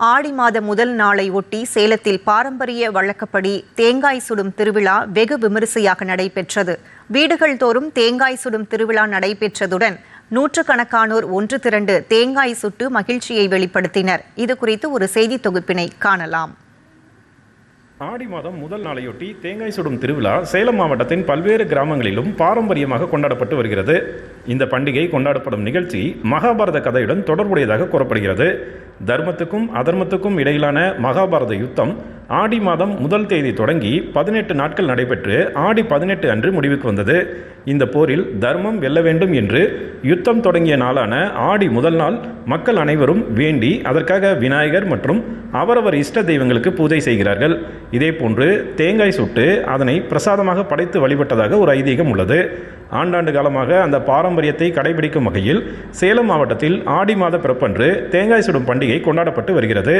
ஆடி மாத முதல் நாளை ஒட்டி சேலத்தில் பாரம்பரிய வழக்கப்படி தேங்காய் சுடும் திருவிழா வெகு விமரிசையாக நடைபெற்றது. வீடுகள் தோறும் தேங்காய் சுடும் திருவிழா நடைபெற்றதுடன் நூற்றுக்கணக்கானோர் ஒன்று திரண்டு தேங்காய் சுட்டு மகிழ்ச்சியை வெளிப்படுத்தினர். இது குறித்து ஒரு செய்தி தொகுப்பினை காணலாம். ஆடி மாதம் முதல் நாளையொட்டி தேங்காய் சுடும் திருவிழா சேலம் மாவட்டத்தின் பல்வேறு கிராமங்களிலும் பாரம்பரியமாக கொண்டாடப்பட்டு வருகிறது. இந்த பண்டிகை கொண்டாடப்படும் நிகழ்ச்சி மகாபாரத கதையுடன் தொடர்புடையதாக கூறப்படுகிறது. தர்மத்துக்கும் அதர்மத்துக்கும் இடையிலான மகாபாரத யுத்தம் ஆடி மாதம் முதல் தேதி தொடங்கி 18 நாட்கள் நடைபெற்று ஆடி 18 அன்று முடிவுக்கு வந்தது. இந்த போரில் தர்மம் வெல்ல வேண்டும் என்று யுத்தம் தொடங்கிய நாளான ஆடி முதல் நாள் மக்கள் அனைவரும் வேண்டி அதற்காக விநாயகர் மற்றும் அவரவர் இஷ்ட தெய்வங்களுக்கு பூஜை செய்கிறார்கள். இதேபோன்று தேங்காய் சுட்டு அதனை பிரசாதமாக படைத்து வழிபட்டதாக ஒரு ஐதீகம் உள்ளது. ஆண்டாண்டு காலமாக அந்த பாரம்பரியத்தை கடைபிடிக்கும் வகையில் சேலம் மாவட்டத்தில் ஆடி மாத பிறப்பன்று தேங்காய் சுடும் பண்டிகை கொண்டாடப்பட்டு வருகிறது.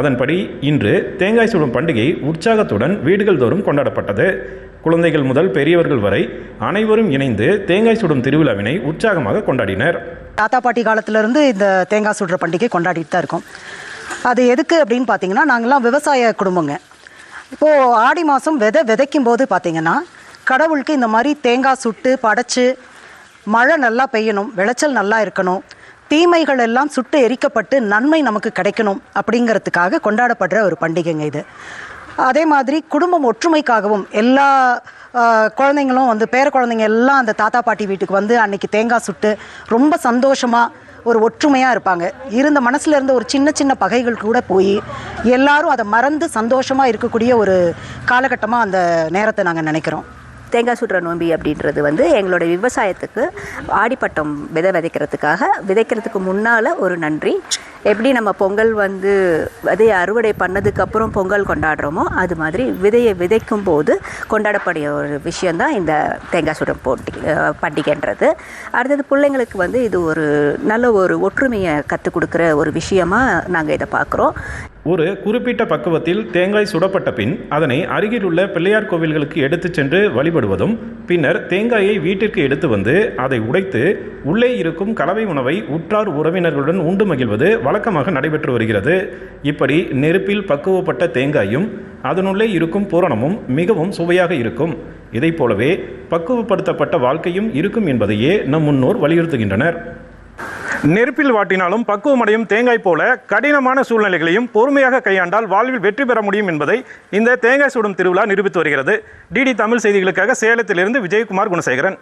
அதன்படி இன்று தேங்காய் சுடும் பண்டிகை உற்சாகத்துடன் வீடுகள் தோறும் கொண்டாடப்பட்டது. குழந்தைகள் முதல் பெரியவர்கள் வரை அனைவரும் இணைந்து தேங்காய் சுடும் திருவிழாவினை உற்சாகமாக கொண்டாடினர். தாத்தா பாட்டி காலத்திலிருந்து இந்த தேங்காய் சுடுற பண்டிகை கொண்டாடிட்டு தான் இருக்கோம். அது எதுக்கு அப்படின்னு பார்த்தீங்கன்னா, நாங்கள்லாம் விவசாய குடும்பங்க. இப்போது ஆடி மாதம் விதைக்கும் போது பார்த்தீங்கன்னா, கடவுளுக்கு இந்த மாதிரி தேங்காய் சுட்டு படைச்சு மழை நல்லா பெய்யணும், விளைச்சல் நல்லா இருக்கணும், தீமைகள் எல்லாம் சுட்டு எரிக்கப்பட்டு நன்மை நமக்கு கிடைக்கணும் அப்படிங்கிறதுக்காக கொண்டாடப்படுற ஒரு பண்டிகைங்க இது. அதே மாதிரி குடும்பம் ஒற்றுமைக்காகவும் எல்லா குழந்தைங்களும் பேர குழந்தைங்க எல்லாம் அந்த தாத்தா பாட்டி வீட்டுக்கு அன்னைக்கு தேங்காய் சுட்டு ரொம்ப சந்தோஷமாக ஒரு ஒற்றுமையாக இருப்பாங்க. இருந்த மனசில் இருந்த ஒரு சின்ன சின்ன பகைகள் கூட போய் எல்லாரும் அதை மறந்து சந்தோஷமாக இருக்கக்கூடிய ஒரு காலகட்டமாக அந்த நேரத்தை நாங்கள் நினைக்கிறோம். தேங்காய் சுடுற நோம்பி அப்படின்றது எங்களோட விவசாயத்துக்கு ஆடிப்பட்டம் விதைக்கிறதுக்கு முன்னால் ஒரு நன்றி. எப்படி நம்ம பொங்கல் விதையை அறுவடை பண்ணதுக்கப்புறம் பொங்கல் கொண்டாடுறோமோ அது மாதிரி விதையை விதைக்கும் போது கொண்டாடக்கூடிய ஒரு விஷயந்தான் இந்த தேங்காய் சுடும் பண்டிகைன்றது. அடுத்தது பிள்ளைங்களுக்கு இது ஒரு நல்ல ஒரு ஒற்றுமையை கற்றுக் கொடுக்குற ஒரு விஷயமாக நாங்கள் இதை பார்க்குறோம். ஒரு குறிப்பிட்ட பக்குவத்தில் தேங்காய் சுடப்பட்ட பின் அதனை அருகில் உள்ள பிள்ளையார் கோவில்களுக்கு எடுத்துச் சென்று வழிபடுவதும், பின்னர் தேங்காயை வீட்டிற்கு எடுத்து வந்து அதை உடைத்து உள்ளே இருக்கும் கலவை உணவை உற்றார் உறவினர்களுடன் உண்டு மகிழ்வது வழக்கமாக நடைபெற்று வருகிறது. இப்படி நெருப்பில் பக்குவப்பட்ட தேங்காயும் அதனுள்ளே இருக்கும் பூரணமும் மிகவும் சுவையாக இருக்கும். இதை போலவே பக்குவப்படுத்தப்பட்ட வாழ்க்கையும் இருக்கும் என்பதையே நம் முன்னோர் வலியுறுத்துகின்றனர். நெருப்பில் வாட்டினாலும் பக்குவமடையும் தேங்காய் போல கடினமான சூழ்நிலைகளையும் பொறுமையாக கையாண்டால் வாழ்வில் வெற்றி பெற முடியும் என்பதை இந்த தேங்காய் சுடும் திருவிழா நிரூபித்து வருகிறது. டிடி தமிழ் செய்திகளுக்காக சேலத்திலிருந்து விஜயகுமார் குணசேகரன்.